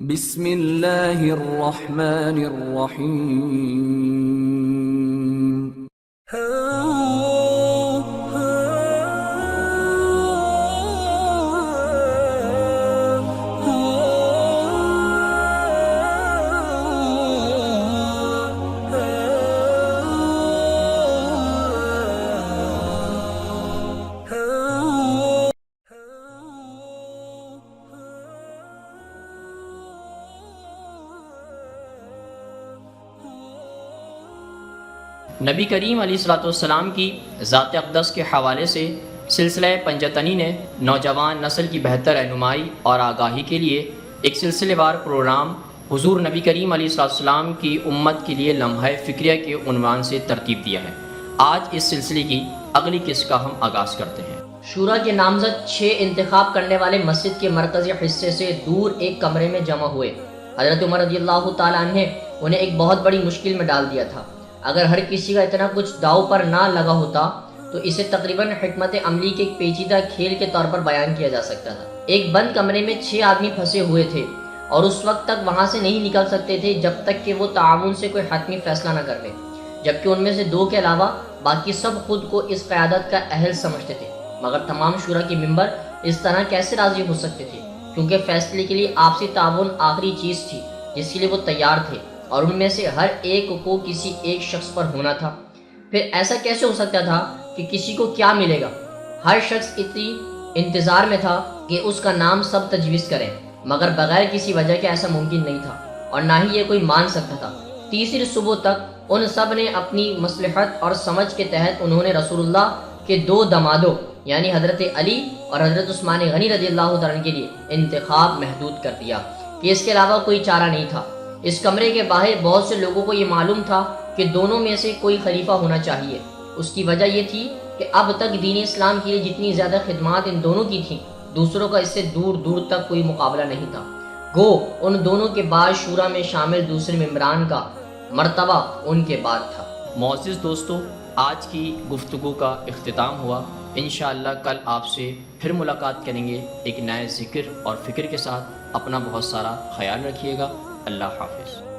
بسم اللہ الرحمن الرحیم نبی کریم علیہ الصلوۃ والسلام کی ذات اقدس کے حوالے سے سلسلہ پنجتنی نے نوجوان نسل کی بہتر رہنمائی اور آگاہی کے لیے ایک سلسلے وار پروگرام حضور نبی کریم علیہ الصلوۃ والسلام کی امت کے لیے لمحہ فکریہ کے عنوان سے ترتیب دیا ہے۔ آج اس سلسلے کی اگلی قسط کا ہم آغاز کرتے ہیں۔ شورا کے نامزد 6 انتخاب کرنے والے مسجد کے مرکزی حصے سے دور ایک کمرے میں جمع ہوئے۔ حضرت عمر رضی اللہ تعالیٰ عنہ نے انہیں ایک بہت بڑی مشکل میں ڈال دیا تھا۔ اگر ہر کسی کا اتنا کچھ داؤ پر نہ لگا ہوتا تو اسے تقریباً حکمت عملی کے ایک پیچیدہ کھیل کے طور پر بیان کیا جا سکتا تھا۔ ایک بند کمرے میں 6 آدمی پھنسے ہوئے تھے اور اس وقت تک وہاں سے نہیں نکل سکتے تھے جب تک کہ وہ تعاون سے کوئی حتمی فیصلہ نہ کر لیں، جبکہ ان میں سے 2 کے علاوہ باقی سب خود کو اس قیادت کا اہل سمجھتے تھے۔ مگر تمام شورا کے ممبر اس طرح کیسے راضی ہو سکتے تھے، کیونکہ فیصلے کے لیے آپسی تعاون آخری چیز تھی جس کے لیے وہ تیار تھے، اور ان میں سے ہر ایک کو کسی ایک شخص پر ہونا تھا۔ پھر ایسا کیسے ہو سکتا تھا کہ کسی کو کیا ملے گا؟ ہر شخص اتنی انتظار میں تھا کہ اس کا نام سب تجویز کریں، مگر بغیر کسی وجہ کے ایسا ممکن نہیں تھا، اور نہ ہی یہ کوئی مان سکتا تھا۔ تیسری صبح تک ان سب نے اپنی مصلحت اور سمجھ کے تحت انہوں نے رسول اللہ کے 2 دمادوں یعنی حضرت علی اور حضرت عثمان غنی رضی اللہ تعالیٰ عنہ کے لیے انتخاب محدود کر دیا کہ اس کے علاوہ کوئی چارہ نہیں تھا۔ اس کمرے کے باہر بہت سے لوگوں کو یہ معلوم تھا کہ دونوں میں سے کوئی خلیفہ ہونا چاہیے۔ اس کی وجہ یہ تھی کہ اب تک دین اسلام کے لیے جتنی زیادہ خدمات ان دونوں کی تھیں، دوسروں کا اس سے دور دور تک کوئی مقابلہ نہیں تھا۔ گو ان دونوں کے بعد شورا میں شامل دوسرے ممبران کا مرتبہ ان کے بعد تھا۔ معزز دوستو، آج کی گفتگو کا اختتام ہوا۔ انشاءاللہ کل آپ سے پھر ملاقات کریں گے ایک نئے ذکر اور فکر کے ساتھ۔ اپنا بہت سارا خیال رکھیے گا۔ اللہ حافظ۔